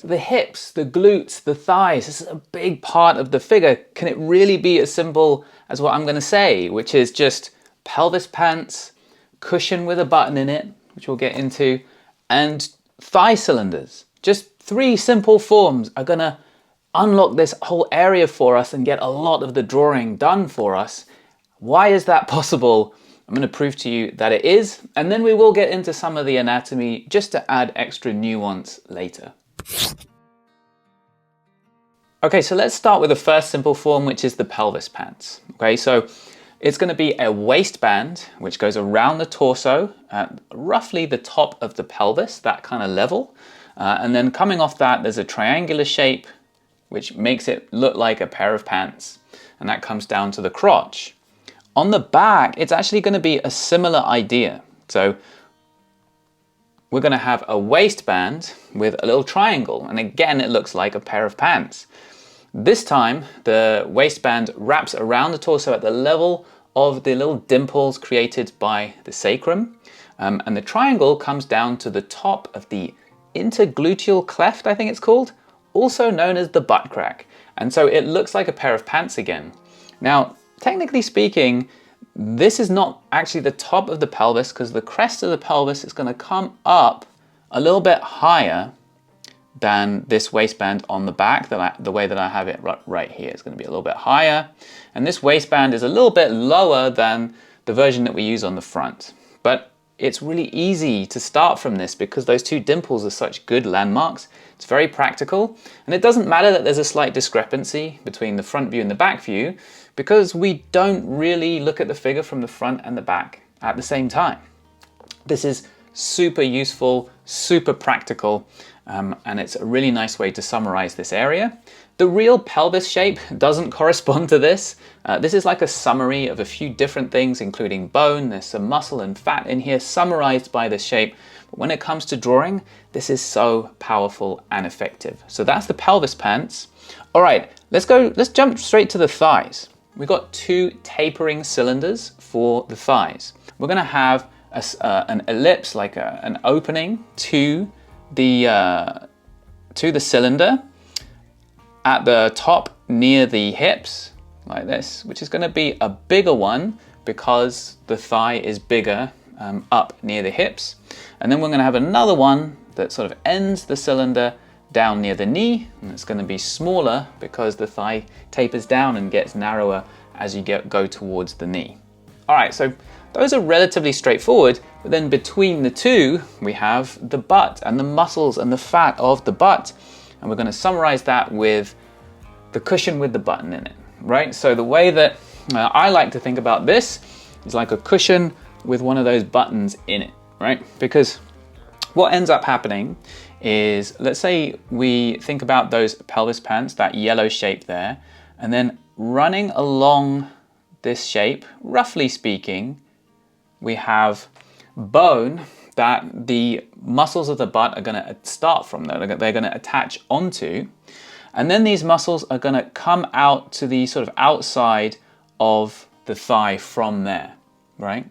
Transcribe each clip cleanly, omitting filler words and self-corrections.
So the hips, the glutes, the thighs, this is a big part of the figure. Can it really be as simple as what I'm going to say, which is just pelvis pants, cushion with a button in it, which we'll get into, and thigh cylinders? Just 3 simple forms are going to unlock this whole area for us and get a lot of the drawing done for us. Why is that possible? I'm going to prove to you that it is, and then we will get into some of the anatomy just to add extra nuance later. Okay, so let's start with the first simple form, which is the pelvis pants. Okay, so it's going to be a waistband which goes around the torso at roughly the top of the pelvis, that kind of level. And then coming off that, there's a triangular shape which makes it look like a pair of pants, and that comes down to the crotch. On the back, it's actually going to be a similar idea. So we're going to have a waistband with a little triangle, and again, it looks like a pair of pants. This time, the waistband wraps around the torso at the level of the little dimples created by the sacrum, and the triangle comes down to the top of the intergluteal cleft, I think it's called, also known as the butt crack. And so it looks like a pair of pants again. Now, technically speaking, this is not actually the top of the pelvis, because the crest of the pelvis is going to come up a little bit higher than this waistband on the back, the way that I have it right here. It's going to be a little bit higher, and this waistband is a little bit lower than the version that we use on the front. But it's really easy to start from this because those 2 dimples are such good landmarks. It's very practical, and it doesn't matter that there's a slight discrepancy between the front view and the back view, because we don't really look at the figure from the front and the back at the same time. This is super useful, super practical, and it's a really nice way to summarize this area. The real pelvis shape doesn't correspond to this. This is like a summary of a few different things, including bone. There's some muscle and fat in here summarized by this shape. But when it comes to drawing, this is so powerful and effective. So that's the pelvis pants. All right, let's jump straight to the thighs. We've got 2 tapering cylinders for the thighs. We're going to have an ellipse, like an opening to the cylinder at the top near the hips, like this, which is going to be a bigger one because the thigh is bigger up near the hips. And then we're going to have another one that sort of ends the cylinder down near the knee, and it's going to be smaller because the thigh tapers down and gets narrower as you go towards the knee. All right, so those are relatively straightforward, but then between the 2, we have the butt and the muscles and the fat of the butt, and we're going to summarize that with the cushion with the button in it, right? So the way that I like to think about this is like a cushion with one of those buttons in it, right? Because what ends up happening is, let's say we think about those pelvis pants, that yellow shape there, and then running along this shape, roughly speaking, we have bone that the muscles of the butt are going to start from. They're going to attach onto, and then these muscles are going to come out to the sort of outside of the thigh from there, right?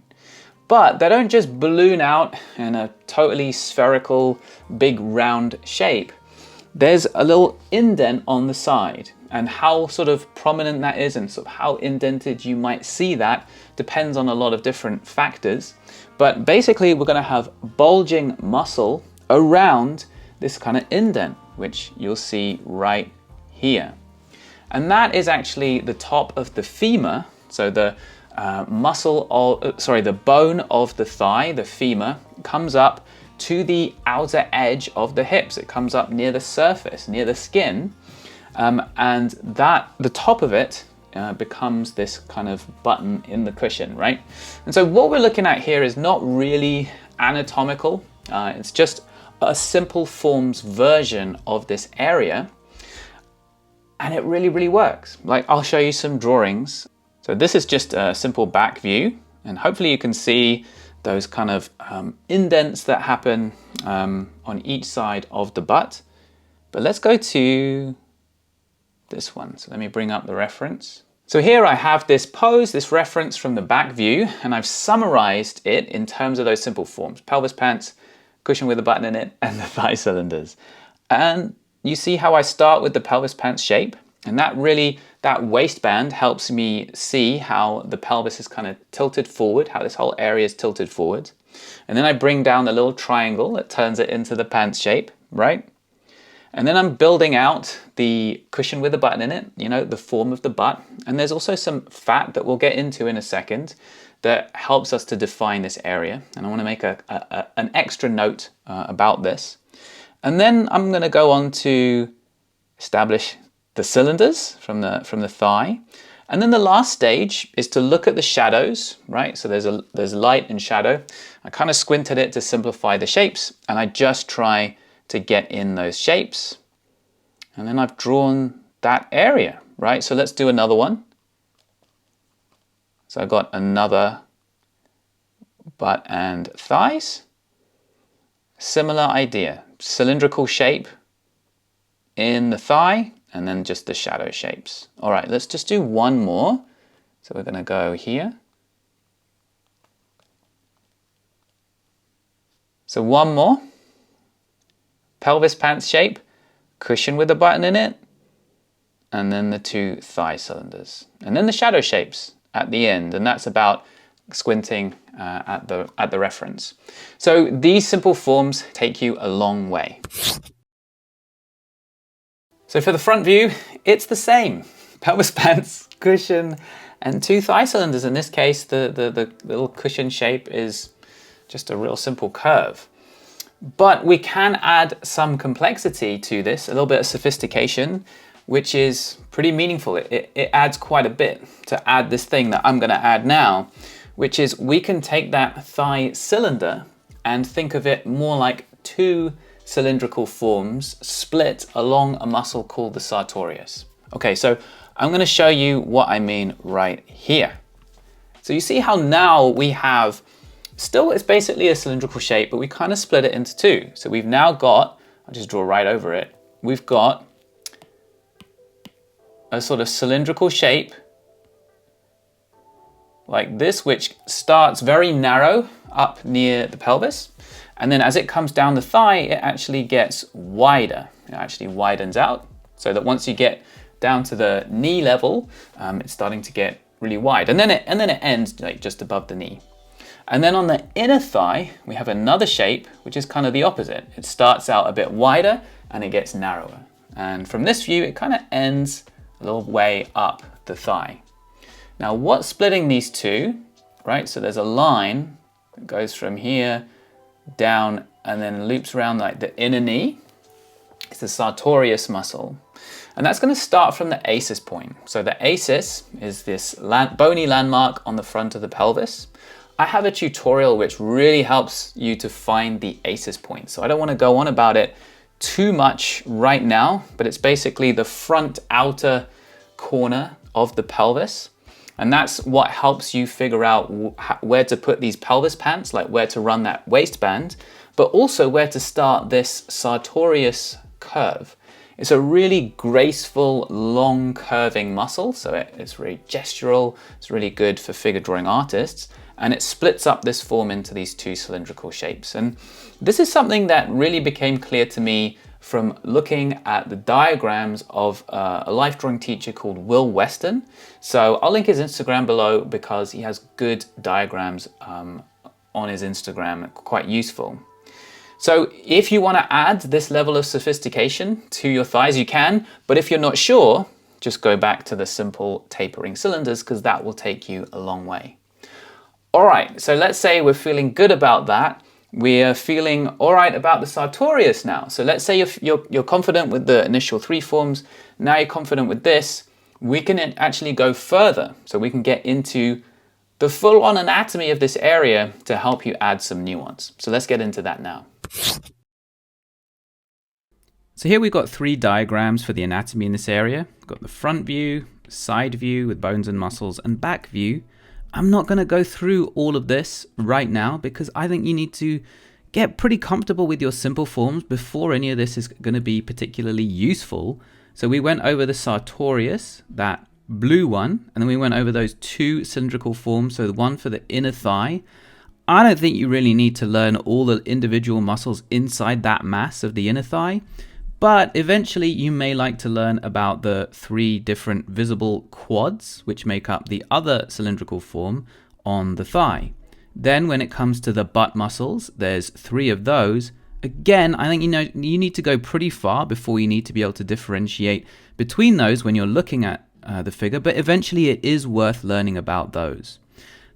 But they don't just balloon out in a totally spherical, big round shape. There's a little indent on the side, and how sort of prominent that is and sort of how indented you might see that depends on a lot of different factors. But basically, we're going to have bulging muscle around this kind of indent, which you'll see right here. And that is actually the top of the femur. So the the bone of the thigh, the femur, comes up to the outer edge of the hips. It comes up near the surface, near the skin, and the top of it becomes this kind of button in the cushion, right? And so what we're looking at here is not really anatomical. It's just a simple forms version of this area, and it really, really works. Like, I'll show you some drawings. So this is just a simple back view, and hopefully you can see those kind of indents that happen on each side of the butt. But let's go to this one. So let me bring up the reference. So here I have this pose, this reference from the back view, and I've summarized it in terms of those simple forms: pelvis pants, cushion with a button in it, and the thigh cylinders. And you see how I start with the pelvis pants shape? And that waistband helps me see how the pelvis is kind of tilted forward, how this whole area is tilted forward. And then I bring down the little triangle that turns it into the pants shape, right? And then I'm building out the cushion with a button in it, the form of the butt. And there's also some fat that we'll get into in a second that helps us to define this area. And I want to make an extra note about this. And then I'm going to go on to establish the cylinders from the thigh. And then the last stage is to look at the shadows, right? So there's light and shadow. I kind of squinted it to simplify the shapes, and I just try to get in those shapes. And then I've drawn that area, right? So let's do another one. So I've got another butt and thighs. Similar idea, cylindrical shape in the thigh, and then just the shadow shapes. All right, let's just do one more. So we're gonna go here. So one more. Pelvis pants shape, cushion with a button in it, and then the two thigh cylinders. And then the shadow shapes at the end, and that's about squinting at the reference. So these simple forms take you a long way. So for the front view, it's the same. Pelvis pants, cushion, and two thigh cylinders. In this case, the little cushion shape is just a real simple curve. But we can add some complexity to this, a little bit of sophistication, which is pretty meaningful. It adds quite a bit to add this thing that I'm gonna add now, which is we can take that thigh cylinder and think of it more like two cylindrical forms split along a muscle called the sartorius. Okay, so I'm gonna show you what I mean right here. So you see how now we have, still it's basically a cylindrical shape, but we kind of split it into two. So we've now got, I'll just draw right over it, we've got a sort of cylindrical shape like this, which starts very narrow up near the pelvis. And then as it comes down the thigh, it actually gets wider. It actually widens out so that once you get down to the knee level, it's starting to get really wide. And then it ends like just above the knee. And then on the inner thigh, we have another shape, which is kind of the opposite. It starts out a bit wider and it gets narrower. And from this view, it kind of ends a little way up the thigh. Now what's splitting these two, right? So there's a line that goes from here down and then loops around like the inner knee. It's the sartorius muscle. And that's going to start from the aces point. So the aces is this bony landmark on the front of the pelvis. I have a tutorial which really helps you to find the aces point. So I don't want to go on about it too much right now, but it's basically the front outer corner of the pelvis. And that's what helps you figure out where to put these pelvis pants, like where to run that waistband, but also where to start this sartorius curve. It's a really graceful, long curving muscle. So it's really gestural. It's really good for figure drawing artists. And it splits up this form into these two cylindrical shapes. And this is something that really became clear to me from looking at the diagrams of a life drawing teacher called Will Weston. So I'll link his Instagram below because he has good diagrams on his Instagram, quite useful. So if you want to add this level of sophistication to your thighs, you can, but if you're not sure, just go back to the simple tapering cylinders because that will take you a long way. All right, so let's say we're feeling good about that. We're feeling all right about the sartorius now. So let's say you're confident with the initial three forms. Now you're confident with this. We can actually go further. So we can get into the full-on anatomy of this area to help you add some nuance. So let's get into that now. So here we've got three diagrams for the anatomy in this area. We've got the front view, side view with bones and muscles, and back view. I'm not going to go through all of this right now because I think you need to get pretty comfortable with your simple forms before any of this is going to be particularly useful. So we went over the sartorius, that blue one, and then we went over those two cylindrical forms. So the one for the inner thigh. I don't think you really need to learn all the individual muscles inside that mass of the inner thigh, But eventually you may like to learn about the 3 different visible quads, which make up the other cylindrical form on the thigh. Then when it comes to the butt muscles, there's 3 of those. Again, I think you need to go pretty far before you need to be able to differentiate between those when you're looking at the figure, but eventually it is worth learning about those.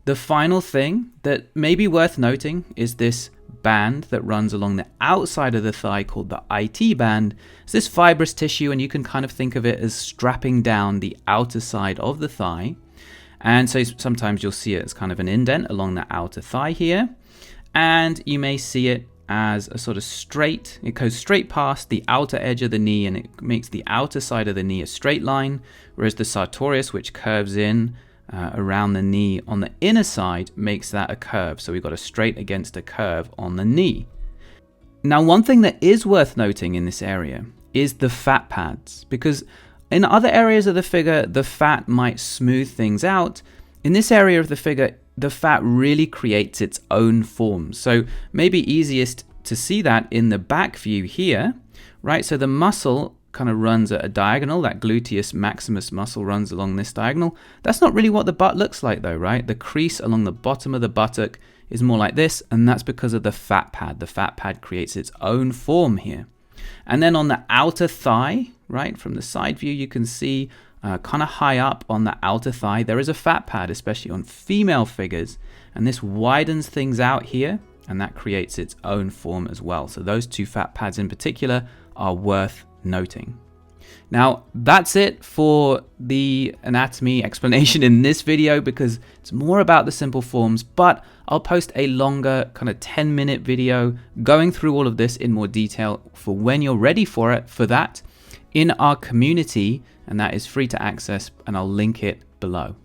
The final thing that may be worth noting is this band that runs along the outside of the thigh called the IT band. It's this fibrous tissue, and you can kind of think of it as strapping down the outer side of the thigh. And so sometimes you'll see it as kind of an indent along the outer thigh here. And you may see it as a sort of straight, it goes straight past the outer edge of the knee and it makes the outer side of the knee a straight line, whereas the sartorius, which curves in around the knee on the inner side, makes that a curve. So we've got a straight against a curve on the knee. Now, one thing that is worth noting in this area is the fat pads, because in other areas of the figure, the fat might smooth things out. In this area of the figure, the fat really creates its own forms. So maybe easiest to see that in the back view here, right? So the muscle kind of runs at a diagonal. That gluteus maximus muscle runs along this diagonal. That's not really what the butt looks like though, right? The crease along the bottom of the buttock is more like this, and that's because of the fat pad. The fat pad creates its own form here. And then on the outer thigh, right, from the side view, you can see kind of high up on the outer thigh, there is a fat pad, especially on female figures. And this widens things out here, and that creates its own form as well. So those 2 fat pads in particular are worth noting. Now, that's it for the anatomy explanation in this video, because it's more about the simple forms, but I'll post a longer kind of 10-minute video going through all of this in more detail for when you're ready for that in our community, and that is free to access, and I'll link it below.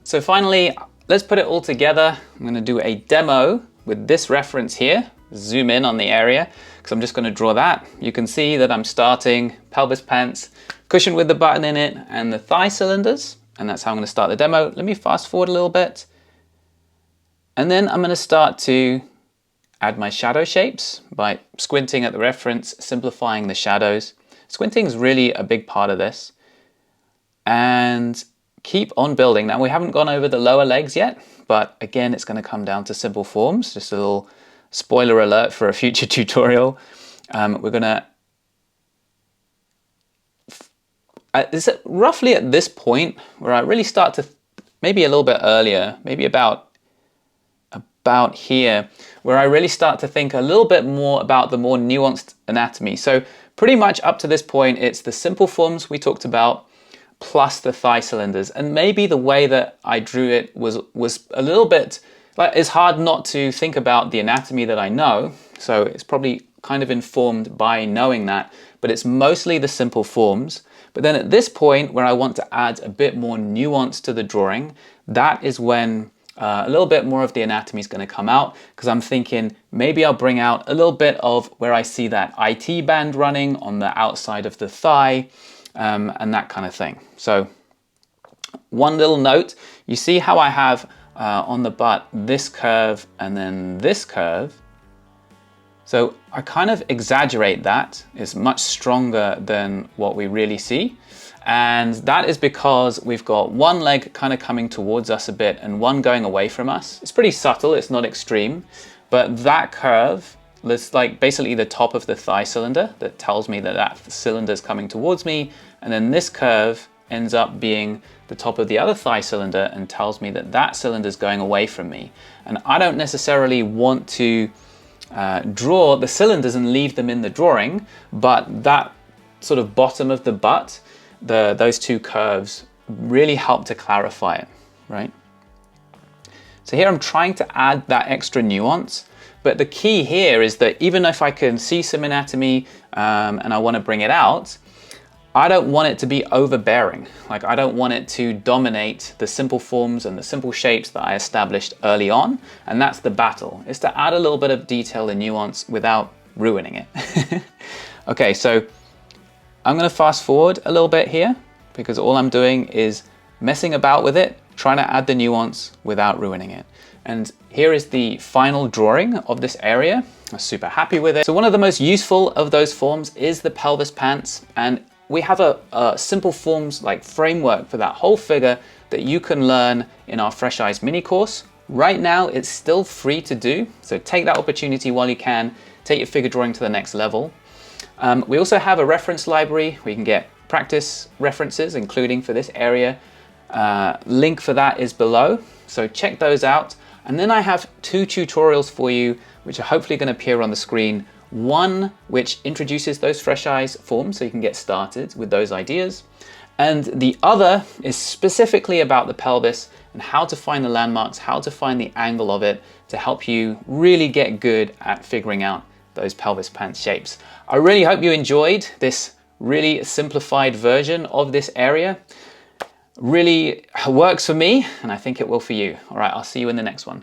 So finally, let's put it all together. I'm going to do a demo with this reference here. Zoom in on the area, because I'm just going to draw that. You can see that I'm starting pelvis pants, cushion with the button in it, and the thigh cylinders, and that's how I'm going to start the demo. Let me fast forward a little bit, and then I'm going to start to add my shadow shapes by squinting at the reference, simplifying the shadows. Squinting is really a big part of this, and keep on building. Now, we haven't gone over the lower legs yet, but again, it's going to come down to simple forms. Just a little spoiler alert for a future tutorial. We're gonna, is it roughly at this point where I really start to, maybe a little bit earlier, maybe about here, where I really start to think a little bit more about the more nuanced anatomy. So pretty much up to this point, it's the simple forms we talked about, plus the thigh cylinders. And maybe the way that I drew it was a little bit, like, it's hard not to think about the anatomy that I know, so it's probably kind of informed by knowing that, but it's mostly the simple forms. But then at this point where I want to add a bit more nuance to the drawing, that is when a little bit more of the anatomy is going to come out, because I'm thinking maybe I'll bring out a little bit of where I see that IT band running on the outside of the thigh, and that kind of thing. So one little note, you see how I have on the butt this curve and then this curve. So I kind of exaggerate that. It's much stronger than what we really see. And that is because we've got one leg kind of coming towards us a bit and one going away from us. It's pretty subtle, it's not extreme, but that curve is like basically the top of the thigh cylinder that tells me that that cylinder is coming towards me. And then this curve ends up being the top of the other thigh cylinder and tells me that that cylinder is going away from me. And I don't necessarily want to draw the cylinders and leave them in the drawing, but that sort of bottom of the butt, those 2 curves really help to clarify it, right? So here I'm trying to add that extra nuance, but the key here is that even if I can see some anatomy and I want to bring it out, I don't want it to be overbearing. Like, I don't want it to dominate the simple forms and the simple shapes that I established early on. And that's the battle, is to add a little bit of detail and nuance without ruining it. Okay, so I'm going to fast forward a little bit here, because all I'm doing is messing about with it, trying to add the nuance without ruining it. And here is the final drawing of this area. I'm super happy with it. So one of the most useful of those forms is the pelvis pants, and we have a simple forms like framework for that whole figure that you can learn in our Fresh Eyes mini course. Right now, it's still free to do, so take that opportunity while you can. Take your figure drawing to the next level. We also have a reference library where you can get practice references, including for this area. Link for that is below, so check those out. And then I have 2 tutorials for you, which are hopefully going to appear on the screen. One which introduces those Fresh Eyes forms so you can get started with those ideas. And the other is specifically about the pelvis and how to find the landmarks, how to find the angle of it to help you really get good at figuring out those pelvis pants shapes. I really hope you enjoyed this really simplified version of this area. Really works for me, and I think it will for you. All right, I'll see you in the next one.